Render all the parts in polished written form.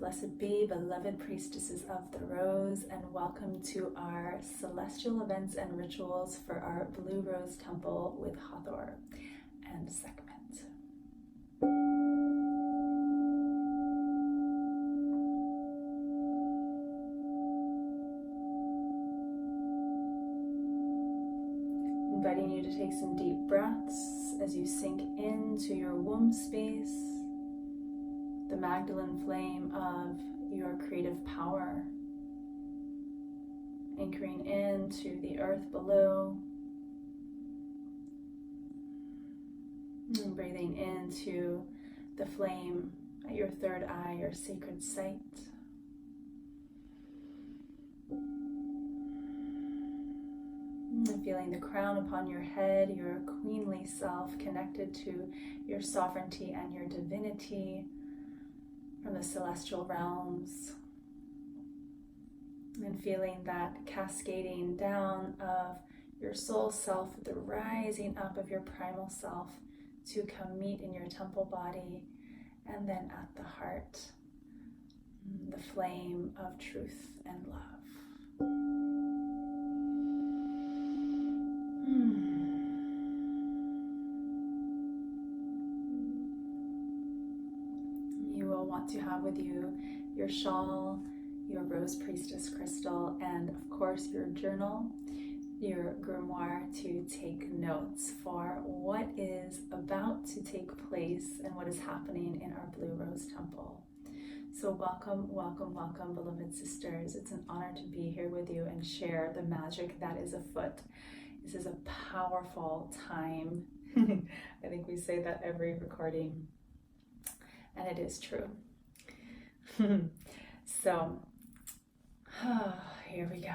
Blessed be, beloved priestesses of the Rose, and welcome to our celestial events and rituals for our Blue Rose Temple with Hathor and Sekhmet. Inviting you to take some deep breaths as you sink into your womb space, the Magdalene flame of your creative power, anchoring into the earth below, and breathing into the flame at your third eye, your sacred site. And feeling the crown upon your head, your queenly self connected to your sovereignty and your divinity from the celestial realms, and feeling that cascading down of your soul self, the rising up of your primal self to come meet in your temple body, and then at the heart, the flame of truth and love. You will want to have with you your shawl, your rose priestess crystal, and of course your journal, your grimoire, to take notes for what is about to take place and what is happening in our Blue Rose Temple. So welcome, welcome, welcome, beloved sisters. It's an honor to be here with you and share the magic that is afoot. This is a powerful time. I think we say that every recording, and it is true. So, here we go.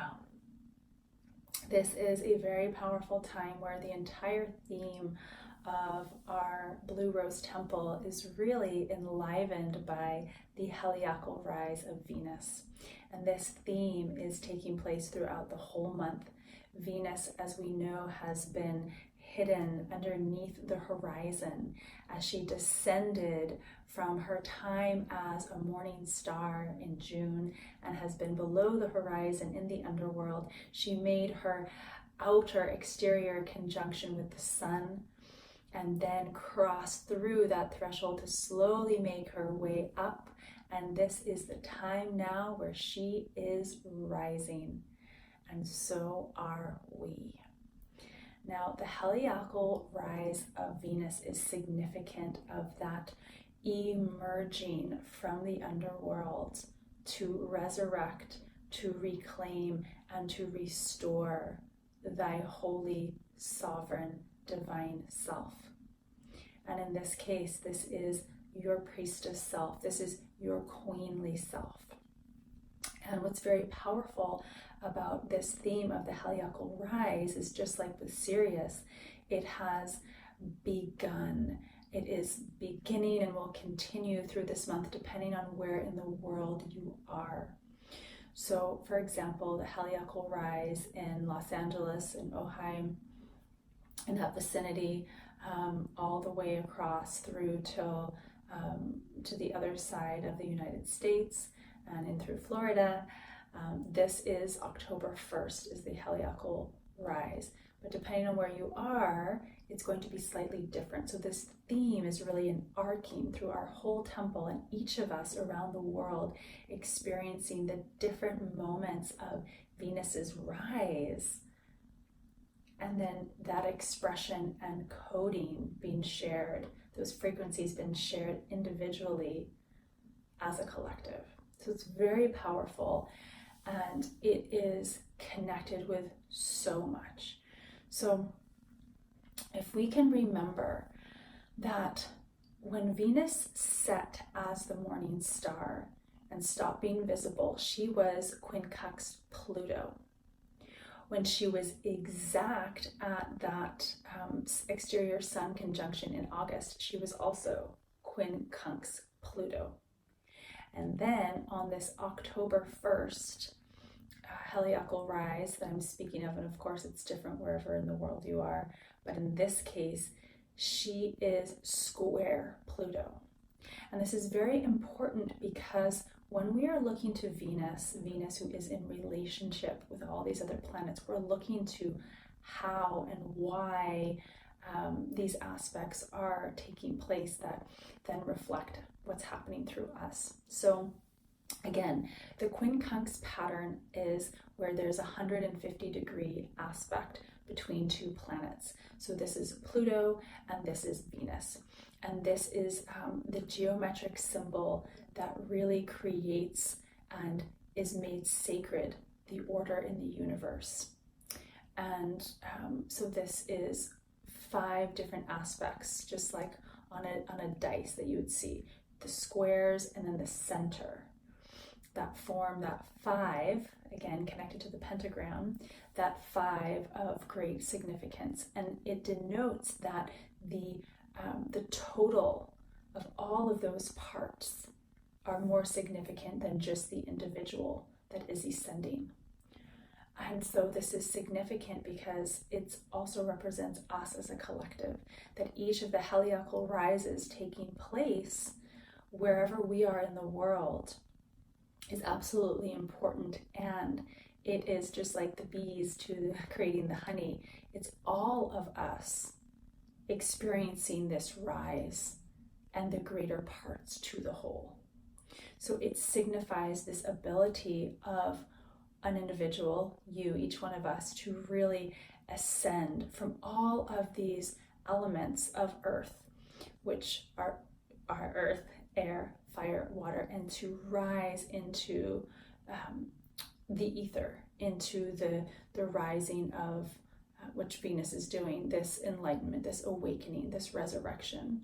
This is a very powerful time where the entire theme of our Blue Rose Temple is really enlivened by the heliacal rise of Venus. And this theme is taking place throughout the whole month. Venus, as we know, has been hidden underneath the horizon as she descended from her time as a morning star in June and has been below the horizon in the underworld. She made her outer exterior conjunction with the sun and then crossed through that threshold to slowly make her way up. And this is the time now where she is rising, and so are we. Now, the heliacal rise of Venus is significant of that emerging from the underworld to resurrect, to reclaim, and to restore thy holy, sovereign, divine self. And in this case, this is your priestess self. This is your queenly self. And what's very powerful about this theme of the heliacal rise is, just like with Sirius, it has begun. It is beginning and will continue through this month depending on where in the world you are. So, for example, the heliacal rise in Los Angeles and Ojai, in that vicinity, all the way across through till to the other side of the United States and in through Florida. This is October 1st is the heliacal rise, but depending on where you are, it's going to be slightly different. So this theme is really an arcing through our whole temple, and each of us around the world experiencing the different moments of Venus's rise, and then that expression and coding being shared, those frequencies being shared individually as a collective. So it's very powerful, and it is connected with so much. So if we can remember that when Venus set as the morning star and stopped being visible, she was quincunx Pluto. When she was exact at that exterior sun conjunction in August, she was also quincunx Pluto. And then on this October 1st heliacal rise that I'm speaking of, and of course it's different wherever in the world you are, but in this case, she is square Pluto. And this is very important because when we are looking to Venus, Venus who is in relationship with all these other planets, we're looking to how and why these aspects are taking place that then reflect what's happening through us. So again, the quincunx pattern is where there's a 150-degree aspect between two planets. So this is Pluto and this is Venus. And this is the geometric symbol that really creates and is made sacred the order in the universe. And so this is 5 different aspects, just like on a dice that you would see. The squares and then the center that form that 5, again connected to the pentagram, that 5 of great significance. And it denotes that the total of all of those parts are more significant than just the individual that is ascending. And so this is significant because it also represents us as a collective, that each of the heliacal rises taking place wherever we are in the world is absolutely important. And it is just like the bees to creating the honey. It's all of us experiencing this rise and the greater parts to the whole. So it signifies this ability of an individual, you, each one of us, to really ascend from all of these elements of earth, which are earth, air, fire, water, and to rise into the ether, into the rising of which Venus is doing, this enlightenment, this awakening, this resurrection.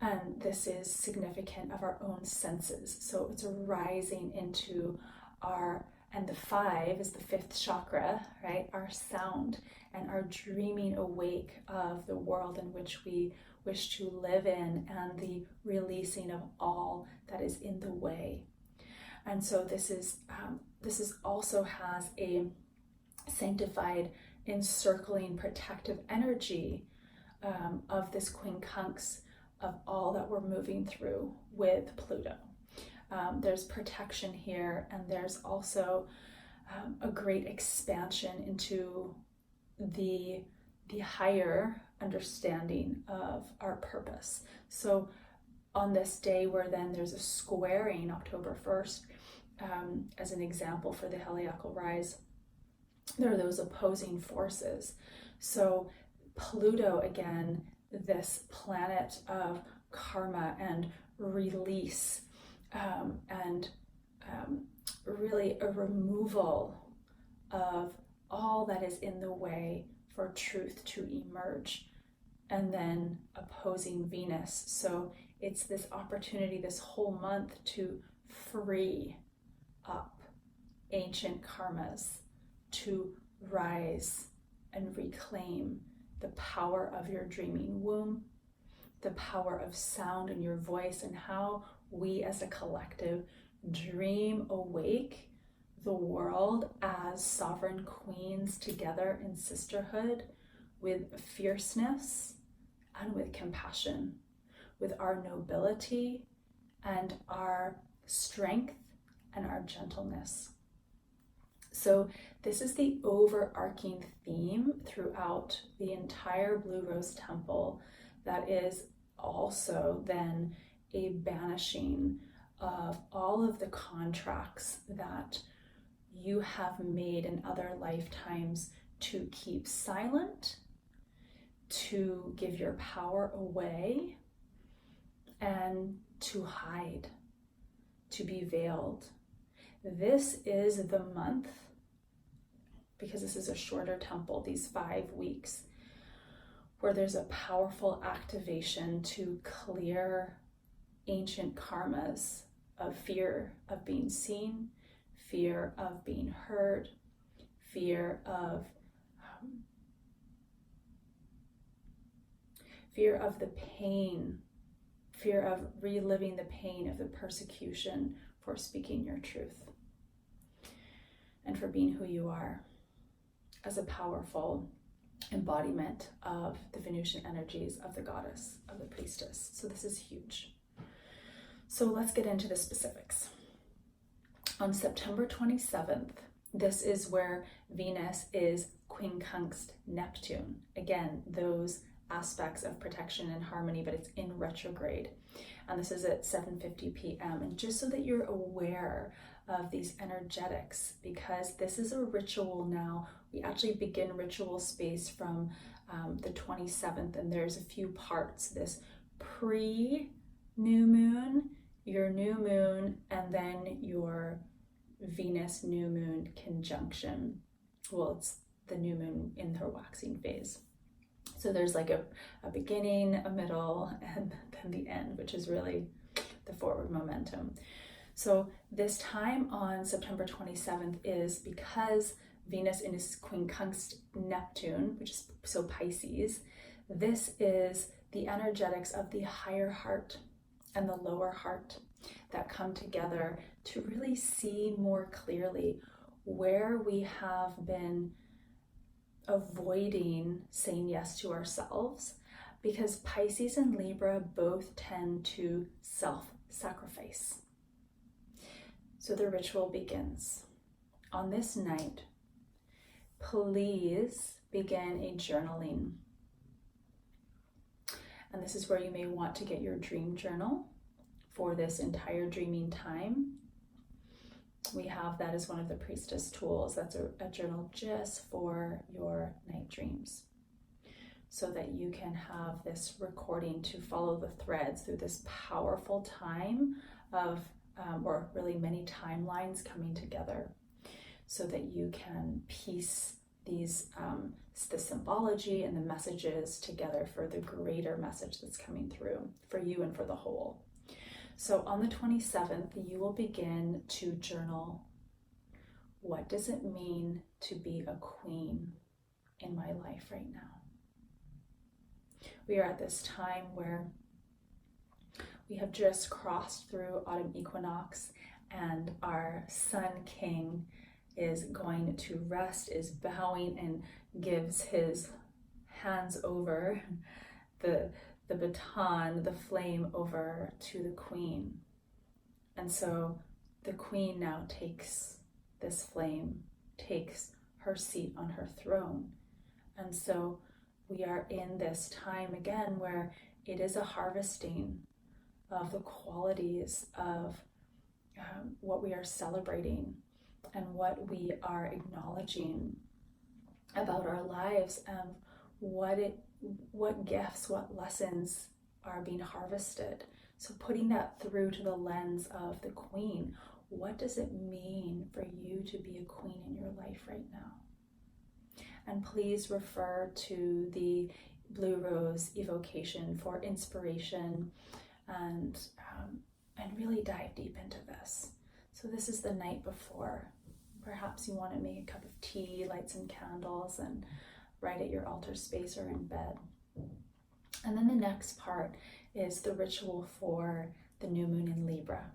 And this is significant of our own senses. So it's a rising into our, and the 5 is the 5th chakra, right? Our sound and our dreaming awake of the world in which we wish to live in, and the releasing of all that is in the way. And so this is also has a sanctified, encircling, protective energy of this quincunx, of all that we're moving through with Pluto. There's protection here, and there's also a great expansion into the higher understanding of our purpose. So on this day where then there's a squaring, October 1st, as an example for the heliacal rise, there are those opposing forces. So Pluto, again, this planet of karma and release, and really a removal of all that is in the way for truth to emerge, and then opposing Venus. So it's this opportunity this whole month to free up ancient karmas, to rise and reclaim the power of your dreaming womb, the power of sound in your voice, and how we as a collective dream awake the world as sovereign queens together in sisterhood, with fierceness and with compassion, with our nobility and our strength and our gentleness. So this is the overarching theme throughout the entire Blue Rose Temple, that is also then a banishing of all of the contracts that you have made in other lifetimes to keep silent, to give your power away, and to hide, to be veiled. This is the month, because this is a shorter temple, these 5 weeks, where there's a powerful activation to clear ancient karmas of fear of being seen, fear of being heard, fear of the pain, fear of reliving the pain of the persecution for speaking your truth and for being who you are as a powerful embodiment of the Venusian energies of the goddess, of the priestess. So this is huge. So let's get into the specifics. On September 27th, this is where Venus is quincunxed Neptune. Again, those aspects of protection and harmony, but it's in retrograde. And this is at 7:50 p.m. And just so that you're aware of these energetics, because this is a ritual now. We actually begin ritual space from the 27th, and there's a few parts. This pre-new moon, your new moon, and then your Venus new moon conjunction. Well, it's the new moon in her waxing phase. So there's like a beginning, a middle, and then the end, which is really the forward momentum. So this time on September 27th is because Venus is quincunxed Neptune, which is so Pisces. This is the energetics of the higher heart and the lower heart that come together to really see more clearly where we have been avoiding saying yes to ourselves, because Pisces and Libra both tend to self-sacrifice. So the ritual begins. On this night, please begin a journaling. And this is where you may want to get your dream journal for this entire dreaming time. We have that as one of the priestess tools. That's a journal just for your night dreams, so that you can have this recording to follow the threads through this powerful time of, or really many timelines coming together, so that you can piece these, the symbology and the messages together for the greater message that's coming through for you and for the whole. So on the 27th, you will begin to journal. What does it mean to be a queen in my life right now? We are at this time where we have just crossed through autumn equinox, and our Sun King is going to rest, is bowing, and gives his hands over the baton, the flame, over to the Queen. And so the Queen now takes this flame, takes her seat on her throne. And so we are in this time again where it is a harvesting of the qualities of what we are celebrating and what we are acknowledging about our lives, and what gifts, what lessons are being harvested. So putting that through to the lens of the Queen. What does it mean for you to be a queen in your life right now? And please refer to the Blue Rose evocation for inspiration and really dive deep into this. So this is the night before. Perhaps you want to make a cup of tea, light some candles, and right at your altar space or in bed. And then the next part is the ritual for the new moon in Libra,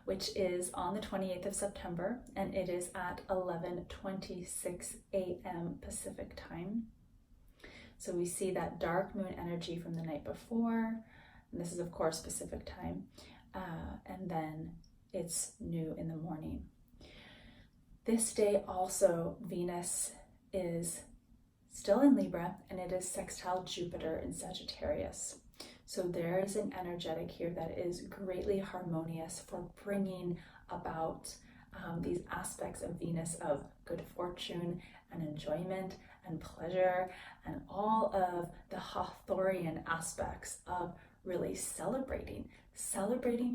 which is on the 28th of September, and it is at 11:26 a.m. Pacific time. So we see that dark moon energy from the night before, and this is of course Pacific time, and then it's new in the morning. This day also, Venus is still in Libra, and it is sextile Jupiter in Sagittarius. So there is an energetic here that is greatly harmonious for bringing about these aspects of Venus of good fortune and enjoyment and pleasure, and all of the Hathorian aspects of really celebrating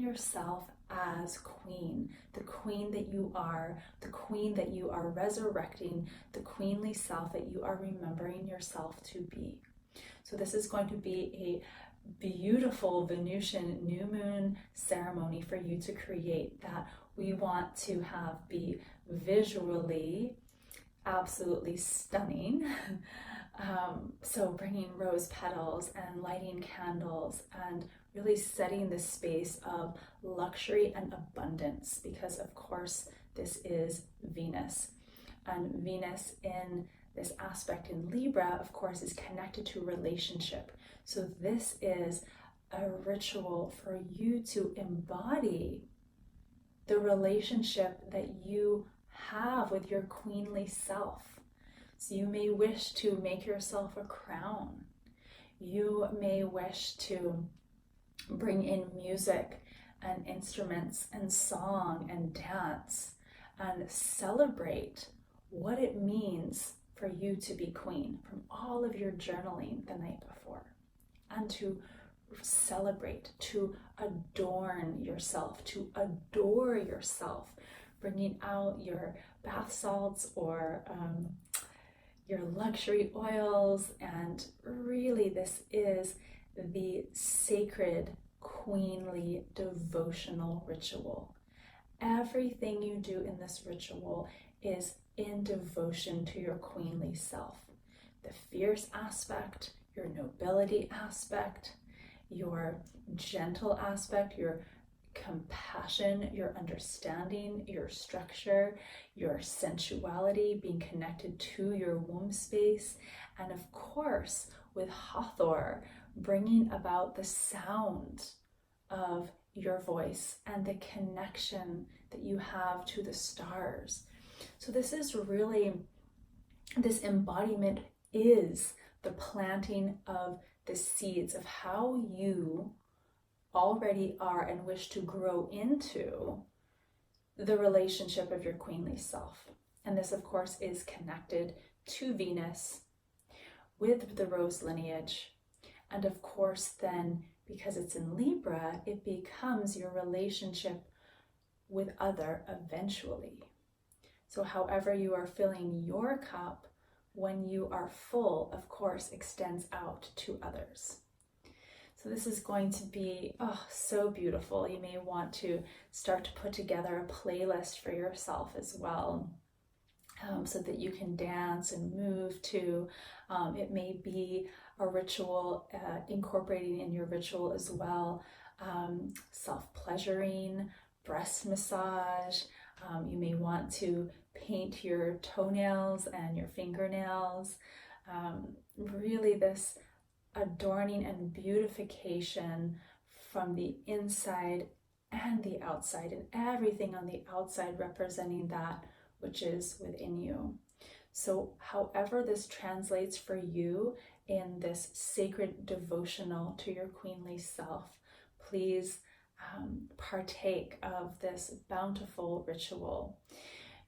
yourself as queen, the queen that you are, the queen that you are resurrecting, the queenly self that you are remembering yourself to be. So this is going to be a beautiful Venusian new moon ceremony for you to create, that we want to have be visually absolutely stunning. So bringing rose petals and lighting candles and really setting the space of luxury and abundance, because of course this is Venus, and Venus in this aspect in Libra of course is connected to relationship. So this is a ritual for you to embody the relationship that you have with your queenly self. So you may wish to make yourself a crown. You may wish to bring in music and instruments and song and dance and celebrate what it means for you to be queen from all of your journaling the night before, and to celebrate, to adorn yourself, to adore yourself, bringing out your bath salts or your luxury oils. And really, this is the sacred, queenly, devotional ritual. Everything you do in this ritual is in devotion to your queenly self. The fierce aspect, your nobility aspect, your gentle aspect, your compassion, your understanding, your structure, your sensuality, being connected to your womb space, and of course, with Hathor, bringing about the sound of your voice and the connection that you have to the stars. So this is really, this embodiment is the planting of the seeds of how you already are and wish to grow into the relationship of your queenly self. And this, of course, is connected to Venus with the rose lineage. And of course, then, because it's in Libra, it becomes your relationship with other eventually. So however you are filling your cup, when you are full, of course, extends out to others. So this is going to be so beautiful. You may want to start to put together a playlist for yourself as well, so that you can dance and move to. It may be a ritual, incorporating in your ritual as well, self-pleasuring, breast massage. You may want to paint your toenails and your fingernails. Really this adorning and beautification from the inside and the outside, and everything on the outside representing that which is within you. So however this translates for you in this sacred devotional to your queenly self, please partake of this bountiful ritual.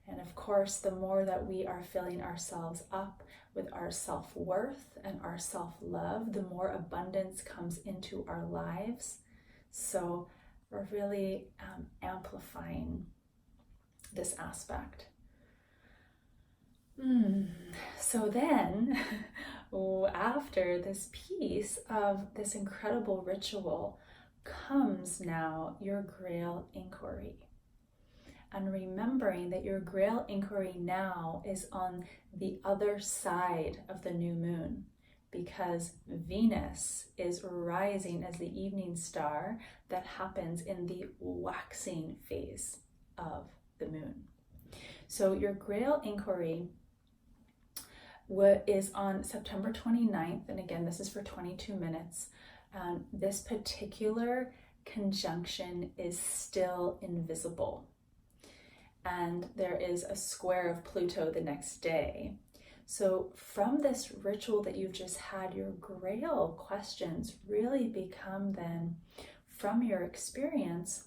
And of course, the more that we are filling ourselves up with our self-worth and our self-love, the more abundance comes into our lives. So we're really amplifying this aspect. So then, after this piece of this incredible ritual comes now your Grail inquiry. And remembering that your Grail inquiry now is on the other side of the new moon, because Venus is rising as the evening star that happens in the waxing phase of the moon. So your Grail inquiry is on September 29th, and again, this is for 22 minutes. This particular conjunction is still invisible, and there is a square of Pluto the next day. So from this ritual that you've just had, your Grail questions really become then, from your experience,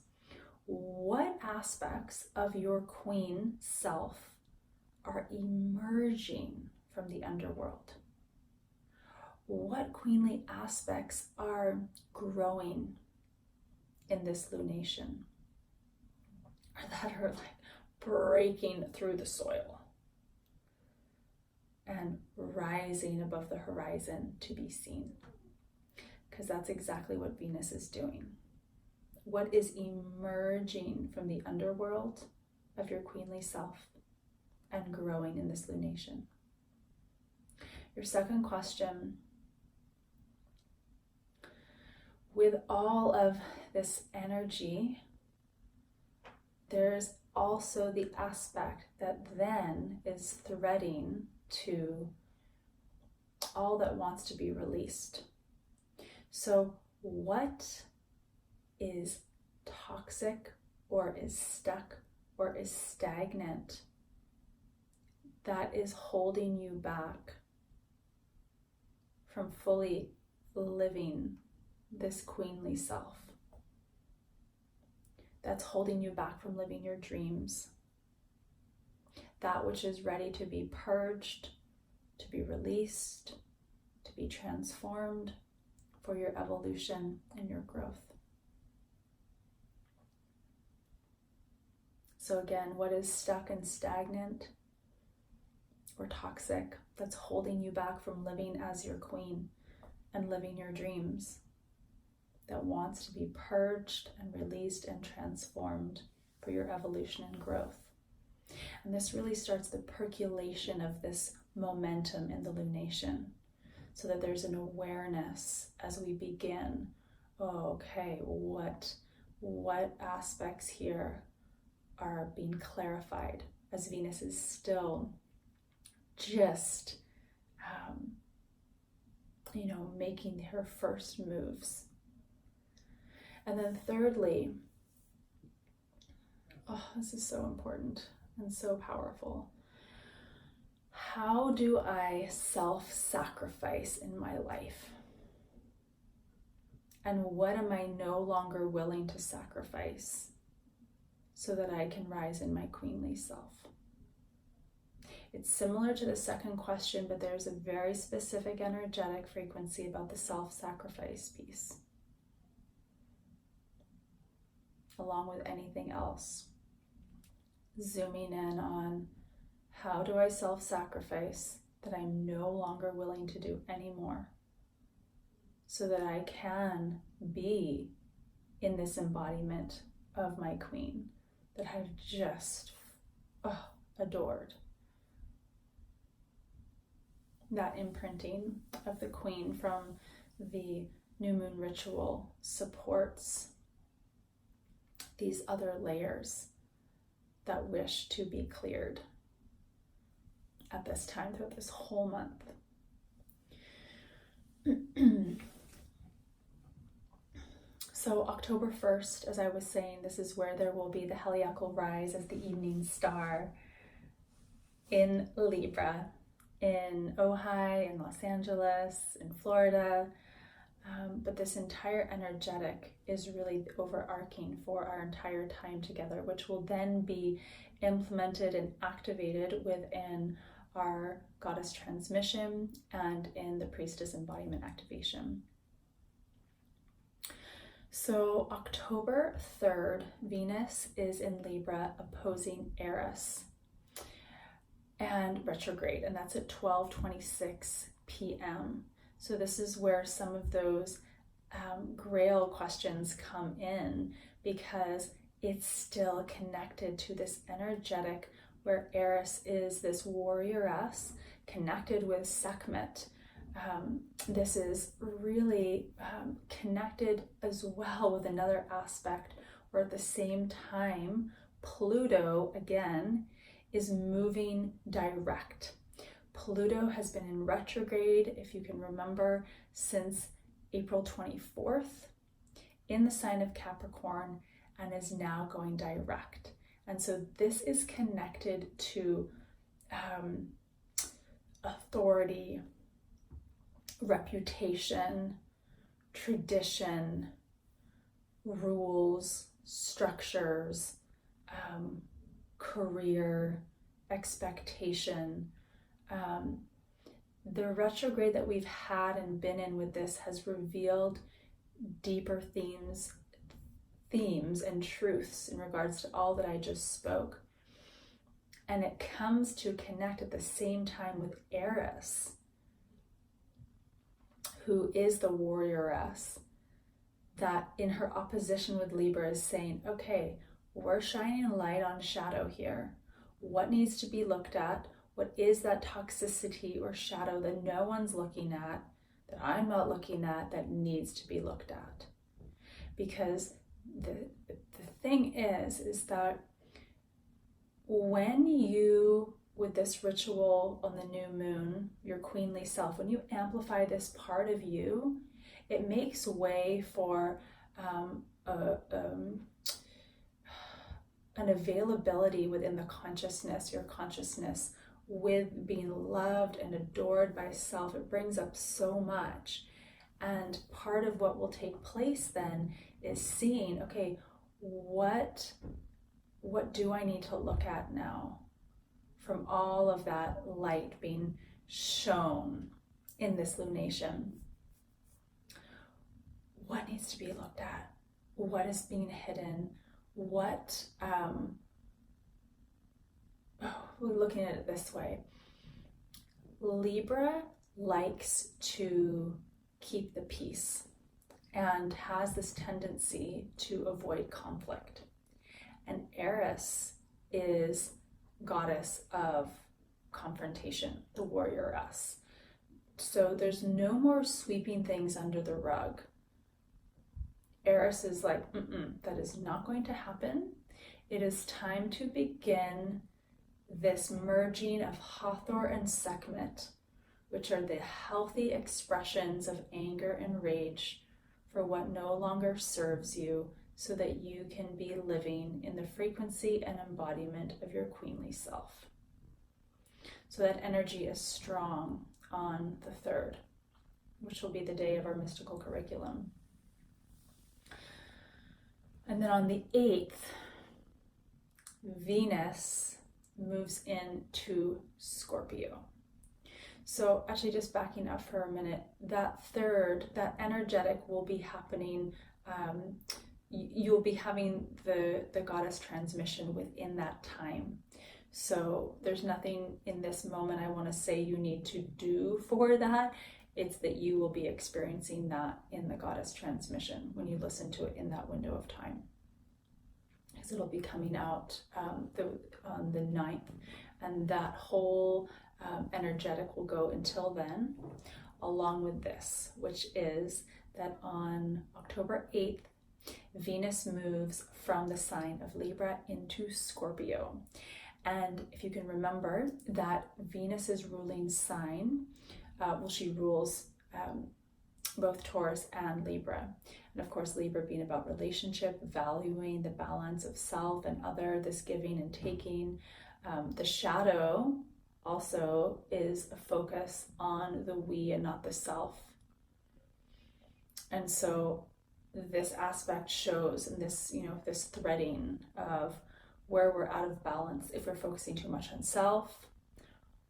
what aspects of your queen self are emerging from the underworld? What queenly aspects are growing in this lunation, or that are like breaking through the soil and rising above the horizon to be seen? Because that's exactly what Venus is doing. What is emerging from the underworld of your queenly self and growing in this lunation? Your second question: with all of this energy, there's also the aspect that then is threading to all that wants to be released. So what is toxic or is stuck or is stagnant that is holding you back from fully living this queenly self, that's holding you back from living your dreams, that which is ready to be purged, to be released, to be transformed for your evolution and your growth. So again, what is stuck and stagnant or toxic that's holding you back from living as your queen and living your dreams, that wants to be purged and released and transformed for your evolution and growth. And this really starts the percolation of this momentum in the lunation, so that there's an awareness as we begin. Oh, okay, what aspects here are being clarified as Venus is still just making her first moves. And then thirdly, this is so important and so powerful. How do I self-sacrifice in my life? And what am I no longer willing to sacrifice so that I can rise in my queenly self? It's similar to the second question, but there's a very specific energetic frequency about the self-sacrifice piece, along with anything else. Zooming in on, how do I self-sacrifice that I'm no longer willing to do anymore so that I can be in this embodiment of my queen that I've just adored. That imprinting of the queen from the new moon ritual supports these other layers that wish to be cleared at this time throughout this whole month. So October 1st, as I was saying, this is where there will be the Heliacal rise as the evening star in Libra, in Ojai, in Los Angeles, in Florida. But this entire energetic is really overarching for our entire time together, which will then be implemented and activated within our goddess transmission and in the priestess embodiment activation. So October 3rd, Venus is in Libra opposing Eris and retrograde, and that's at 12:26 p.m. So this is where some of those Grail questions come in, because it's still connected to this energetic where Eris is this warrioress connected with Sekhmet. This is really connected as well with another aspect where at the same time Pluto again is moving direct. Pluto has been in retrograde, if you can remember, since April 24th in the sign of Capricorn, and is now going direct. And so this is connected to authority, reputation, tradition, rules, structures, career, expectation. The retrograde that we've had and been in with this has revealed deeper themes and truths in regards to all that I just spoke. And it comes to connect at the same time with Eris, who is the warrioress, that in her opposition with Libra is saying, okay, we're shining light on shadow here. What needs to be looked at? What is that toxicity or shadow that no one's looking at, that I'm not looking at, that needs to be looked at? Because the thing is that when you, with this ritual on the new moon, your queenly self, when you amplify this part of you, it makes way for an availability within the consciousness, your consciousness with being loved and adored by self. It brings up so much. And part of what will take place then is seeing, okay, what do I need to look at now from all of that light being shown in this lunation? What needs to be looked at? What is being hidden? What, we're looking at it this way. Libra likes to keep the peace and has this tendency to avoid conflict. And Eris is goddess of confrontation, the warrior us. So there's no more sweeping things under the rug. Eris is like, that is not going to happen. It is time to begin this merging of Hathor and Sekhmet, which are the healthy expressions of anger and rage for what no longer serves you, so that you can be living in the frequency and embodiment of your queenly self. So that energy is strong on the 3rd, which will be the day of our mystical curriculum. And then on the 8th, Venus moves into Scorpio. So actually just backing up for a minute, that 3rd, that energetic will be happening. You'll be having the goddess transmission within that time. So there's nothing in this moment I want to say you need to do for that. It's that you will be experiencing that in the goddess transmission when you listen to it in that window of time. Because it'll be coming out on the 9th, and that whole energetic will go until then, along with this, which is that on October 8th, Venus moves from the sign of Libra into Scorpio. And if you can remember that Venus's ruling sign, she rules both Taurus and Libra. And of course, Libra being about relationship, valuing the balance of self and other, this giving and taking. The shadow also is a focus on the we and not the self. And so this aspect shows in this, this threading of where we're out of balance if we're focusing too much on self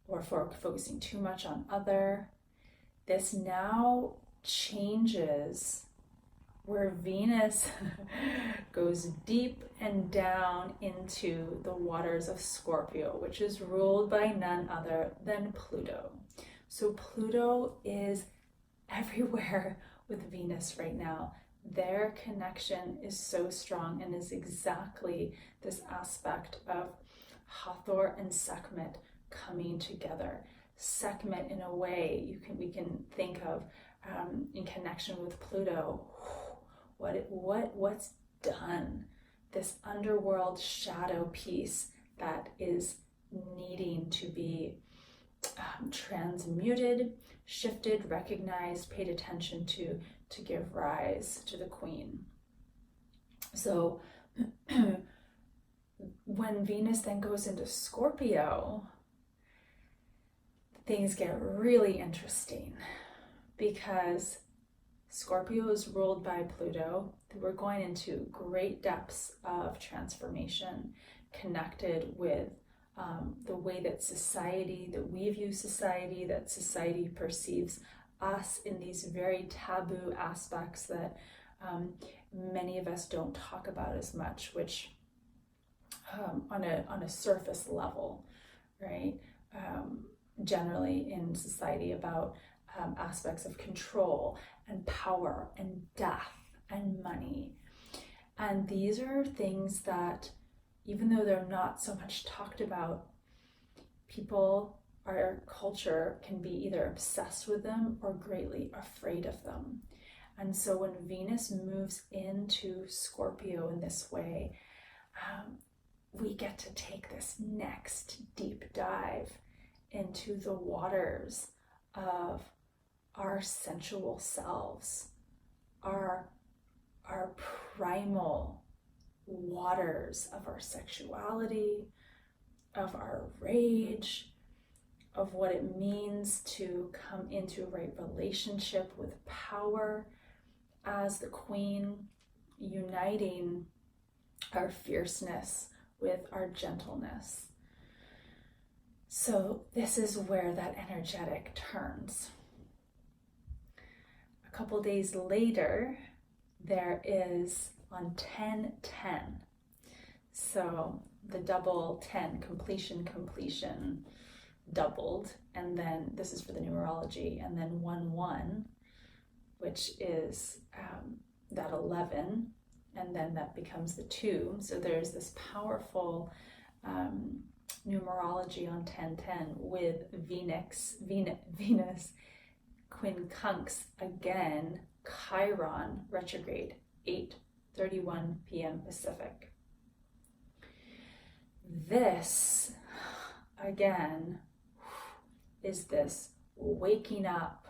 or if we're focusing too much on other. This now changes where Venus goes deep and down into the waters of Scorpio, which is ruled by none other than Pluto. So Pluto is everywhere with Venus right now. Their connection is so strong and is exactly this aspect of Hathor and Sekhmet coming together. Sekhmet, in a way, we can think of in connection with Pluto, what's done, this underworld shadow piece that is needing to be transmuted, shifted, recognized, paid attention to give rise to the queen. So when Venus then goes into Scorpio, things get really interesting, because Scorpio is ruled by Pluto. We're going into great depths of transformation connected with the way that we view society, that society perceives us in these very taboo aspects that many of us don't talk about as much, which on a surface level, right? Generally in society about aspects of control and power and death and money. And these are things that, even though they're not so much talked about, our culture can be either obsessed with them or greatly afraid of them. And so when Venus moves into Scorpio in this way, we get to take this next deep dive into the waters of our sensual selves, our primal waters of our sexuality, of our rage, of what it means to come into right relationship with power as the queen, uniting our fierceness with our gentleness. So this is where that energetic turns. A couple days later, there is on 10-10. So the double 10, completion, doubled. And then this is for the numerology. And then 1-1, which is that 11. And then that becomes the 2. So there's this powerful numerology on 10-10 with Venus, quincunx again, Chiron retrograde, 8:31 p.m. Pacific. This, again, is this waking up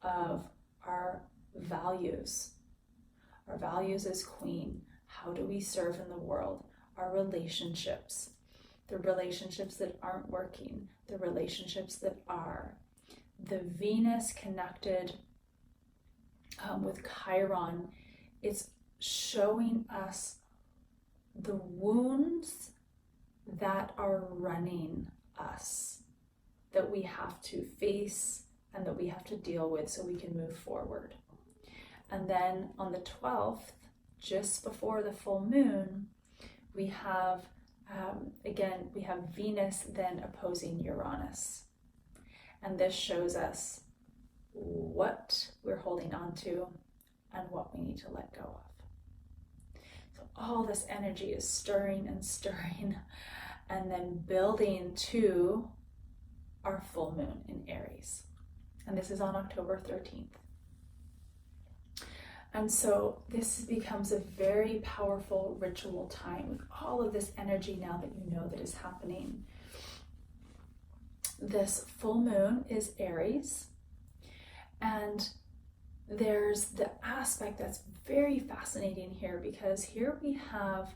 of our values. Our values as queen. How do we serve in the world? Our relationships. The relationships that aren't working. The relationships that are. The Venus connected with Chiron, it's showing us the wounds that are running us, that we have to face and that we have to deal with so we can move forward. And then on the 12th, just before the full moon, we have, we have Venus then opposing Uranus. And this shows us what we're holding on to and what we need to let go of. So all this energy is stirring and then building to our full moon in Aries. And this is on October 13th. And so this becomes a very powerful ritual time with all of this energy now that you know that is happening. This full moon is Aries, and there's the aspect that's very fascinating here, because here we have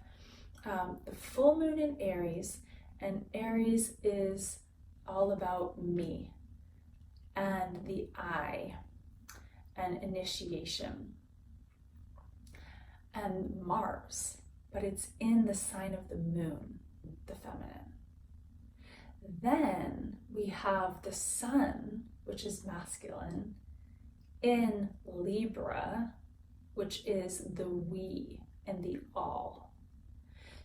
the full moon in Aries, and Aries is all about me and the I and initiation and Mars, but it's in the sign of the moon, the feminine. Then we have the sun, which is masculine, in Libra, which is the we and the all.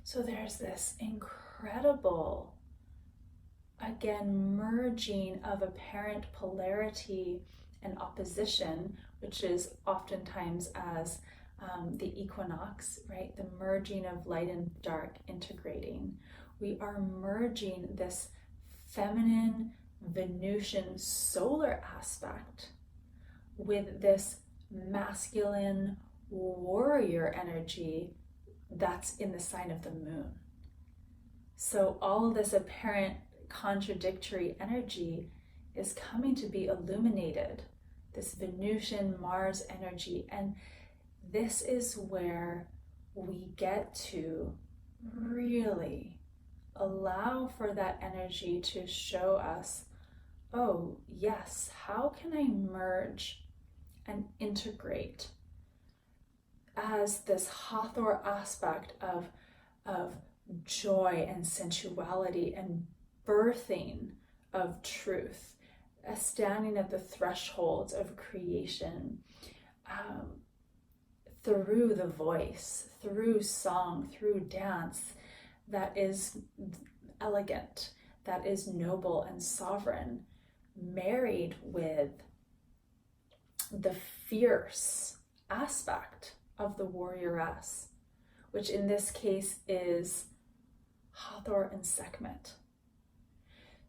So there's this incredible, again, merging of apparent polarity and opposition, which is oftentimes as the equinox, right? The merging of light and dark integrating. We are merging this feminine Venusian solar aspect with this masculine warrior energy that's in the sign of the moon. So all of this apparent contradictory energy is coming to be illuminated, this Venusian Mars energy. And this is where we get to really allow for that energy to show us, oh yes, how can I merge and integrate as this Hathor aspect of joy and sensuality and birthing of truth, standing at the thresholds of creation, through the voice, through song, through dance, that is elegant, that is noble and sovereign, married with the fierce aspect of the warrioress, which in this case is Hathor and Sekhmet.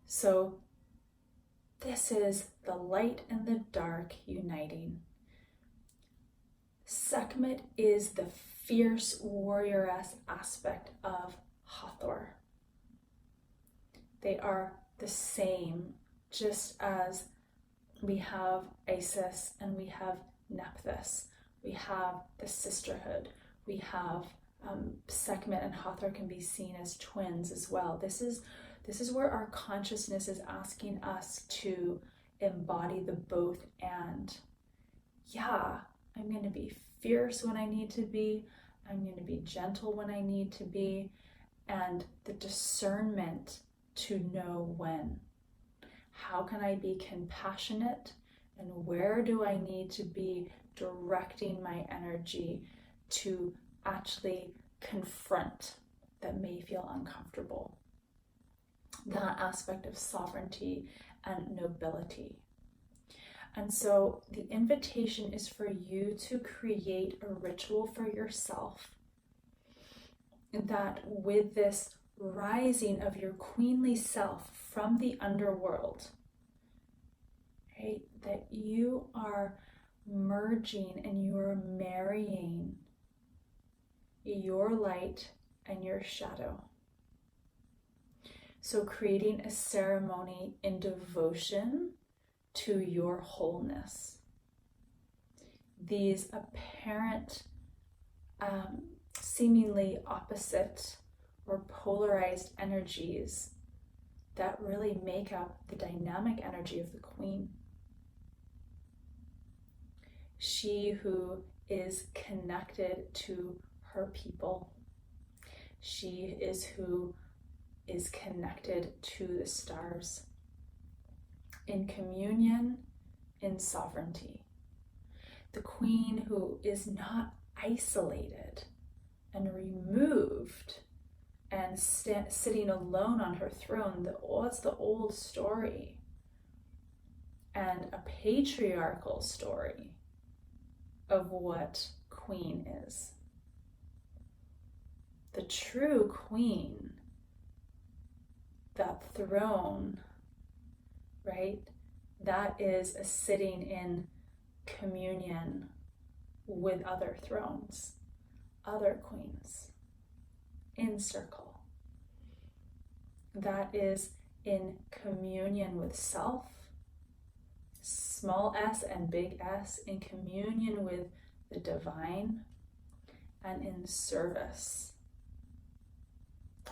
So this is the light and the dark uniting. Sekhmet is the fierce warrioress aspect of Hathor. They are the same, just as we have Isis and we have Nephthys. We have the sisterhood. We have Sekhmet and Hathor can be seen as twins as well. This is where our consciousness is asking us to embody the both and. Yeah, I'm going to be fierce when I need to be. I'm going to be gentle when I need to be. And the discernment to know when. How can I be compassionate? And where do I need to be directing my energy to actually confront that may feel uncomfortable? That aspect of sovereignty and nobility. And so the invitation is for you to create a ritual for yourself that with this rising of your queenly self from the underworld, right, that you are merging and you are marrying your light and your shadow. So creating a ceremony in devotion to your wholeness. These apparent, seemingly opposite or polarized energies that really make up the dynamic energy of the queen. She who is connected to her people. She is who is connected to the stars. In communion, in sovereignty. The queen who is not isolated and removed and sitting alone on her throne. It's the old story and a patriarchal story of what queen is. The true queen, that throne, right? That is a sitting in communion with other thrones, other queens, in circle. That is in communion with self, small s and big S, in communion with the divine, and in service.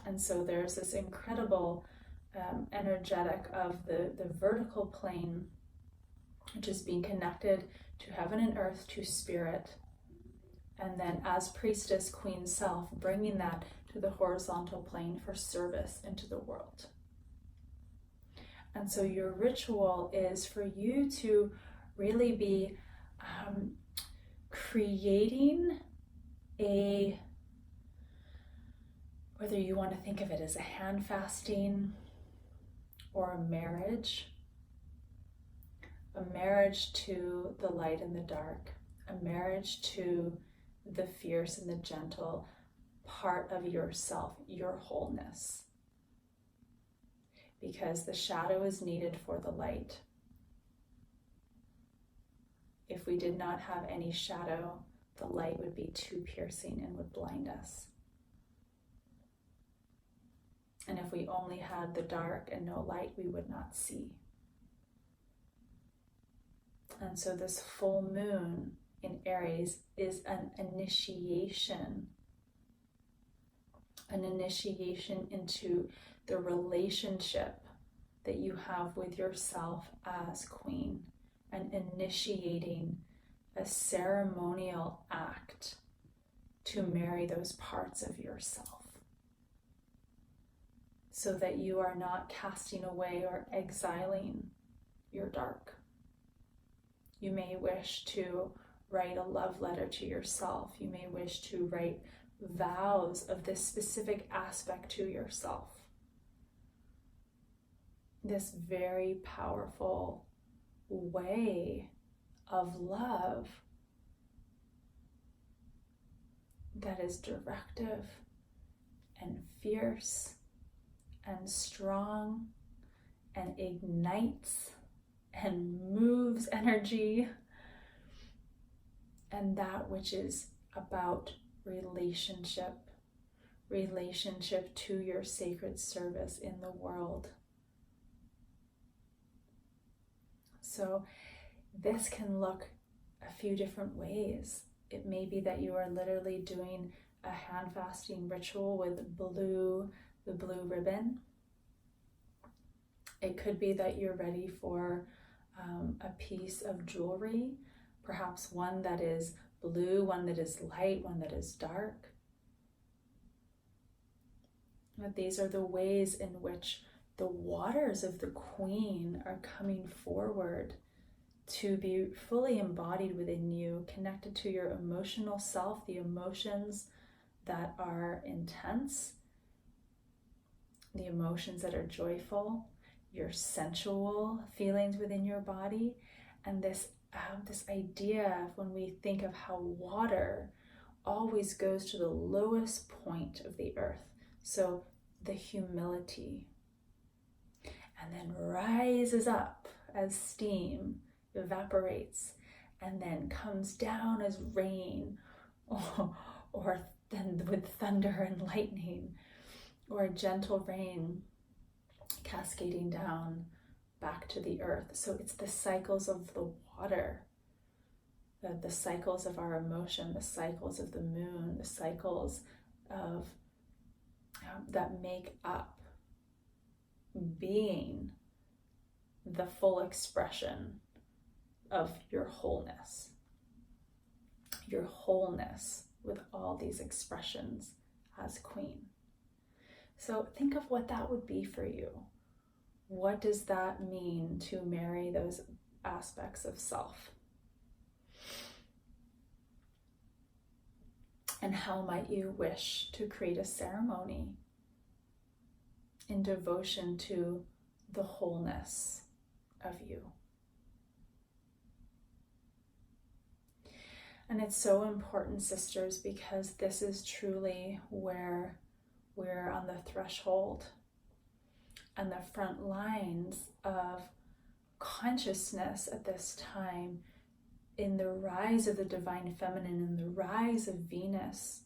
And so there's this incredible energetic of the vertical plane, which is being connected to heaven and earth, to spirit, and then as priestess, queen self, bringing that to the horizontal plane for service into the world. And so your ritual is for you to really be creating a, whether you want to think of it as a hand fasting or a marriage to the light and the dark, a marriage to the fierce and the gentle part of yourself, your wholeness. Because the shadow is needed for the light. If we did not have any shadow, the light would be too piercing and would blind us. And if we only had the dark and no light, we would not see. And so this full moon in Aries is an initiation into the relationship that you have with yourself as queen, and initiating a ceremonial act to marry those parts of yourself, so that you are not casting away or exiling your dark. You may wish to write a love letter to yourself. You may wish to write vows of this specific aspect to yourself. This very powerful way of love that is directive and fierce and strong and ignites and moves energy, and that which is about relationship to your sacred service in the world. So this can look a few different ways. It may be that you are literally doing a hand fasting ritual with the blue ribbon. It could be that you're ready for a piece of jewelry, perhaps one that is blue, one that is light, one that is dark. But these are the ways in which the waters of the Queen are coming forward to be fully embodied within you, connected to your emotional self, the emotions that are intense, the emotions that are joyful, your sensual feelings within your body, and this idea of when we think of how water always goes to the lowest point of the earth, so the humility, and then rises up as steam, evaporates, and then comes down as rain, or then with thunder and lightning, or a gentle rain cascading down back to the earth. So it's the cycles of the water, the cycles of our emotion, the cycles of the moon, the cycles of that make up being the full expression of your wholeness with all these expressions as Queen. So think of what that would be for you. What does that mean to marry those aspects of self? And how might you wish to create a ceremony in devotion to the wholeness of you? And it's so important, sisters, because this is truly where we're on the threshold and the front lines of consciousness at this time, in the rise of the divine feminine and the rise of Venus,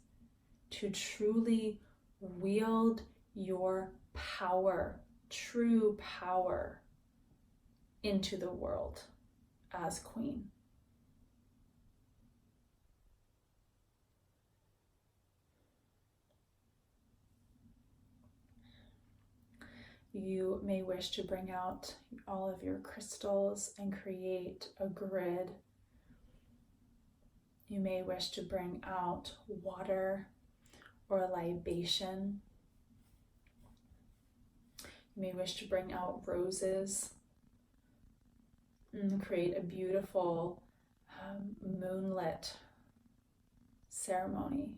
to truly wield your power, true power, into the world as Queen. You may wish to bring out all of your crystals and create a grid. You may wish to bring out water or a libation. You may wish to bring out roses and create a beautiful moonlit ceremony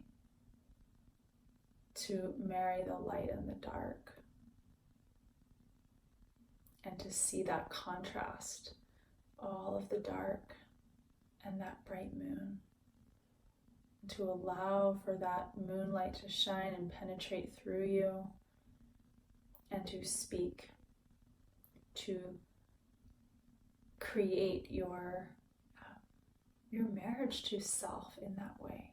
to marry the light and the dark, and to see that contrast, all of the dark and that bright moon, and to allow for that moonlight to shine and penetrate through you, and to speak, to create your marriage to self in that way.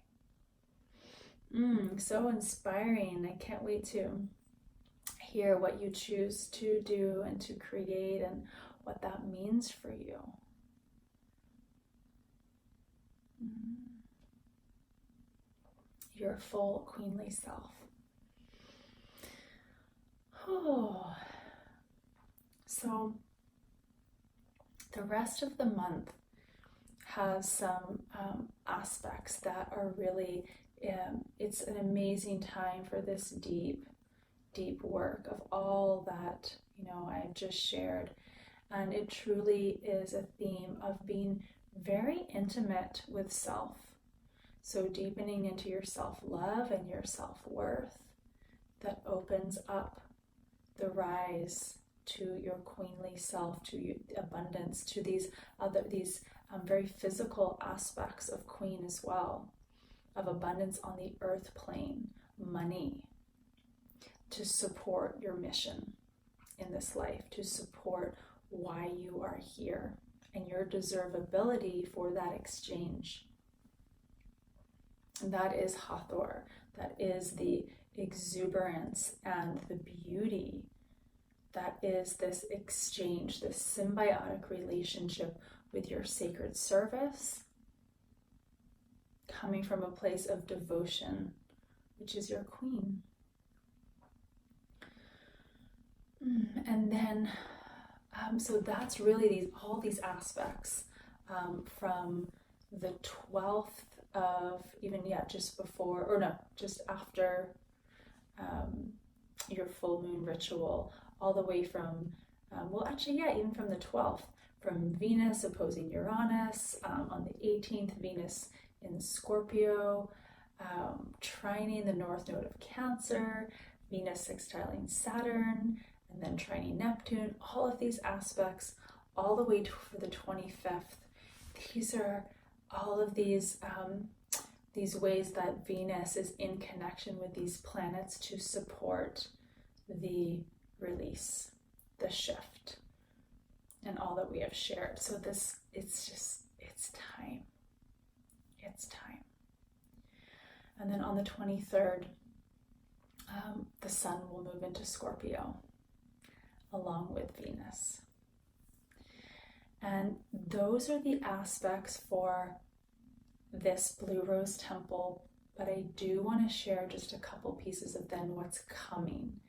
So inspiring. I can't wait to hear what you choose to do and to create and what that means for you. Your full queenly self. So the rest of the month has some aspects that are really, it's an amazing time for this deep work of all that, I've just shared. And it truly is a theme of being very intimate with self. So deepening into your self-love and your self-worth that opens up the rise to your queenly self, to your abundance, to these very physical aspects of Queen as well, of abundance on the earth plane, money, to support your mission in this life, to support why you are here and your deservability for that exchange. And that is Hathor. That is the exuberance and the beauty. That is this exchange, this symbiotic relationship with your sacred service, coming from a place of devotion, which is your queen. And then, so that's really all these aspects from the 12th of just before, or no, just after your full moon ritual, all the way from, even from the 12th, from Venus opposing Uranus, on the 18th, Venus in Scorpio, trining the north node of Cancer, Venus sextiling Saturn, and then trining Neptune, all of these aspects, all the way for the 25th. These are all of these ways that Venus is in connection with these planets to support the release, the shift, and all that we have shared. So it's time. It's time. And then on the 23rd, the sun will move into Scorpio along with Venus. And those are the aspects for this Blue Rose Temple, but I do want to share just a couple pieces of then what's coming,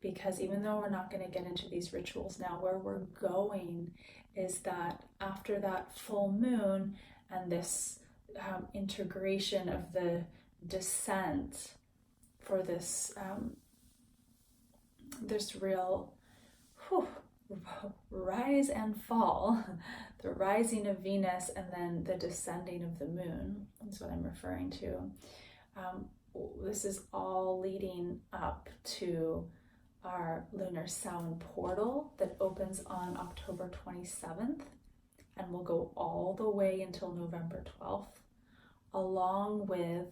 because even though we're not going to get into these rituals now, where we're going is that after that full moon and this integration of the descent for this real rise and fall, the rising of Venus and then the descending of the moon is what I'm referring to. This is all leading up to our lunar Samhain portal that opens on October 27th and will go all the way until November 12th, along with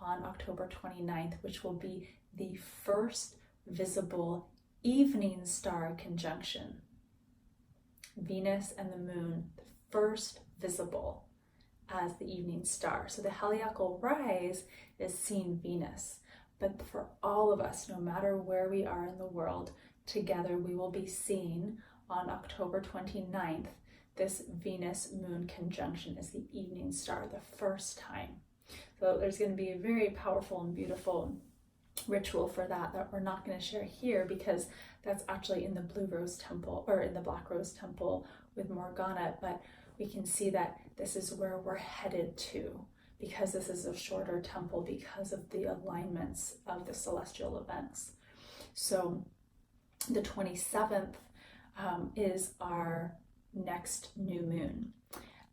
on October 29th, which will be the first visible evening star conjunction. Venus and the moon, the first visible as the evening star. So the Heliacal rise is seeing Venus. But for all of us, no matter where we are in the world, together we will be seeing on October 29th, this Venus-Moon conjunction as the evening star, the first time. So there's going to be a very powerful and beautiful ritual for that we're not going to share here, because that's actually in the Blue Rose Temple, or in the Black Rose Temple with Morgana, but we can see that this is where we're headed to, because this is a shorter temple, because of the alignments of the celestial events. So the 27th is our next new moon,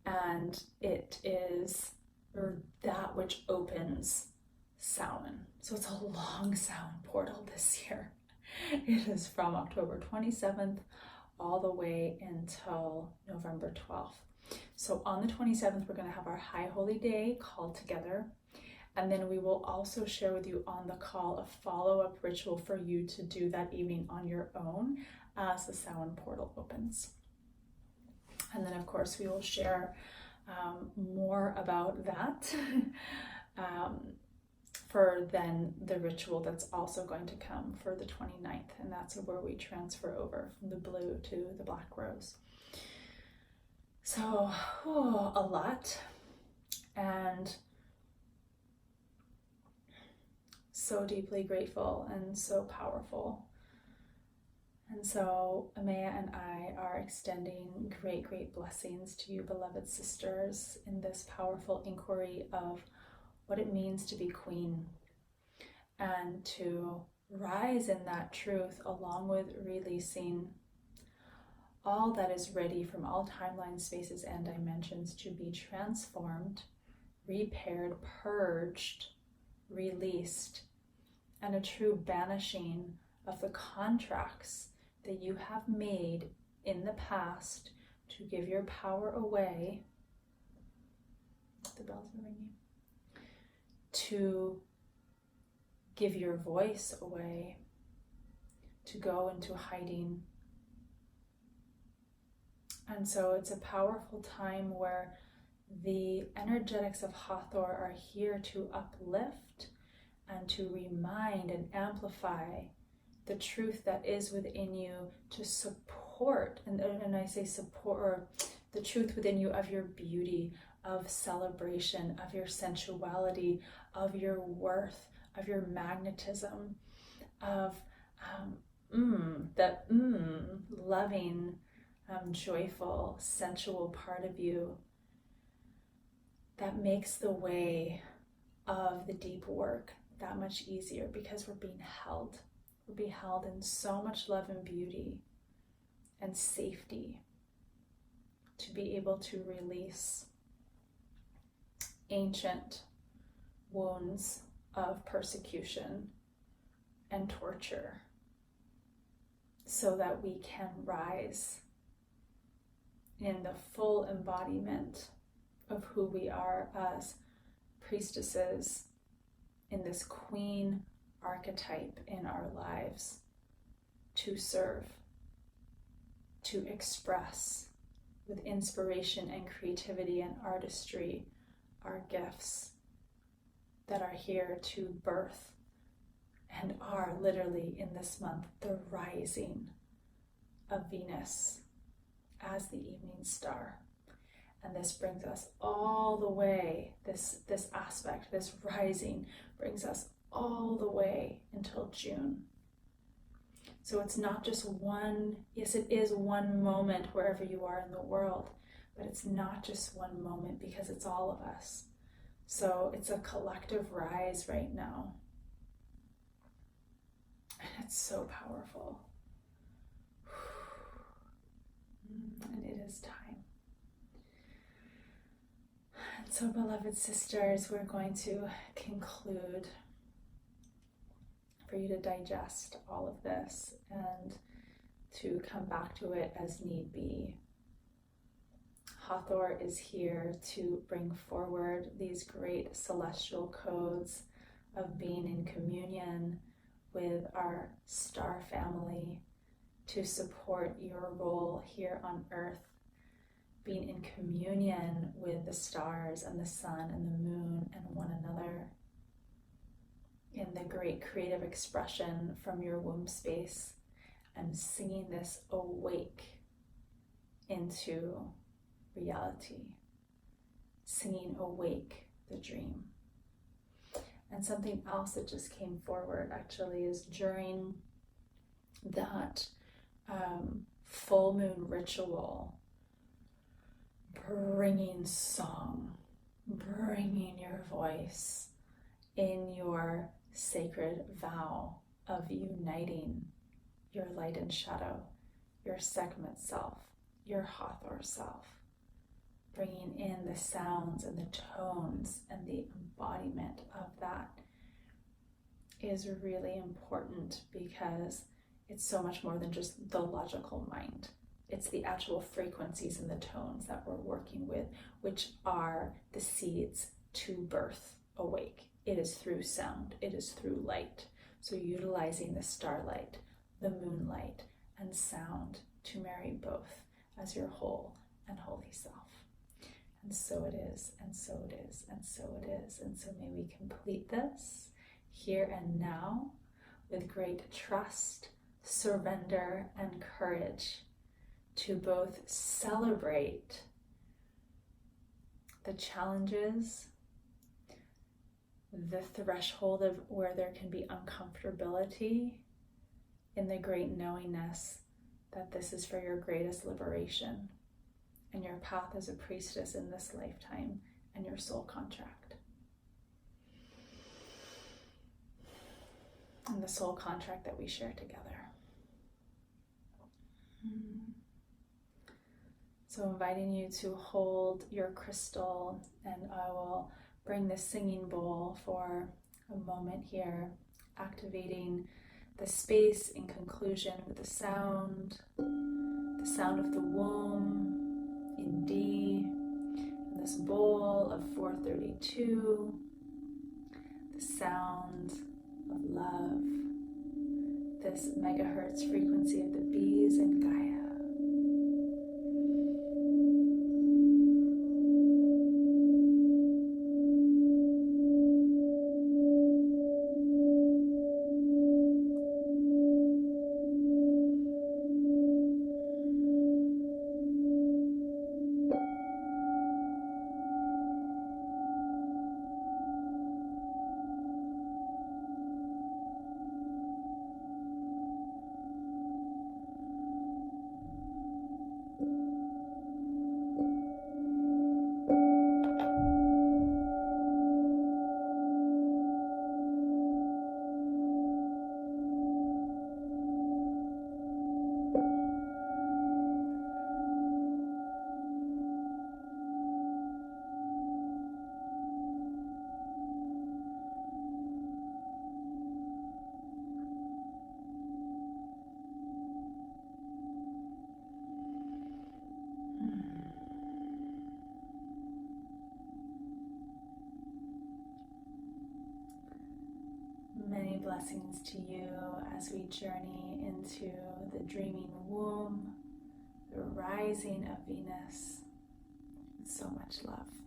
and it is that which opens Samhain. So it's a long Samhain portal this year. It is from October 27th all the way until November 12th. So on the 27th, we're going to have our High Holy Day call together. And then we will also share with you on the call a follow-up ritual for you to do that evening on your own as the Samhain portal opens. And then, of course, we will share more about that for then the ritual that's also going to come for the 29th. And that's where we transfer over from the blue to the black rose. So, a lot. And so deeply grateful and so powerful. And so Amaya and I are extending great, great blessings to you, beloved sisters, in this powerful inquiry of what it means to be queen, and to rise in that truth along with releasing all that is ready from all timelines, spaces, and dimensions to be transformed, repaired, purged, released, and a true banishing of the contracts that you have made in the past to give your power away. The bells are ringing. To give your voice away, to go into hiding. And so it's a powerful time where the energetics of Hathor are here to uplift and to remind and amplify the truth that is within you, to support, and I say support, or the truth within you of your beauty, of celebration, of your sensuality, of your worth, of your magnetism, of loving, joyful, sensual part of you that makes the way of the deep work that much easier, because we're being held. We're being held in so much love and beauty and safety to be able to release ancient wounds of persecution and torture, so that we can rise in the full embodiment of who we are as priestesses in this queen archetype in our lives, to serve, to express with inspiration and creativity and artistry our gifts that are here to birth and are literally in this month the rising of Venus as the evening star. And this brings us all the way, this aspect, this rising brings us all the way until June. So it's not just one, yes, it is one moment wherever you are in the world, but it's not just one moment, because it's all of us. So it's a collective rise right now. And it's so powerful. And it is time. And so, beloved sisters, we're going to conclude, for you to digest all of this and to come back to it as need be. Hathor is here to bring forward these great celestial codes of being in communion with our star family, to support your role here on earth, being in communion with the stars and the sun and the moon and one another, in the great creative expression from your womb space, and singing this awake into reality, singing awake the dream. And something else that just came forward actually is during that full moon ritual, bringing song, bringing your voice in your sacred vow of uniting your light and shadow, your Sekhmet self, your Hathor self, bringing in the sounds and the tones and the embodiment of that is really important, because it's so much more than just the logical mind. It's the actual frequencies and the tones that we're working with, which are the seeds to birth awake. It is through sound, it is through light. So utilizing the starlight, the moonlight, and sound to marry both as your whole and holy self. And so it is, and so it is, and so it is. And so may we complete this here and now with great trust, surrender, and courage to both celebrate the challenges, the threshold of where there can be uncomfortability, in the great knowingness that this is for your greatest liberation and your path as a priestess in this lifetime and your soul contract. And the soul contract that we share together. So inviting you to hold your crystal, and I will bring the singing bowl for a moment here, activating the space in conclusion with the sound of the womb in D, and this bowl of 432, the sound of love, this megahertz frequency of the bees and Gaia. blessings to you as we journey into the dreaming womb, the rising of Venus. So much love.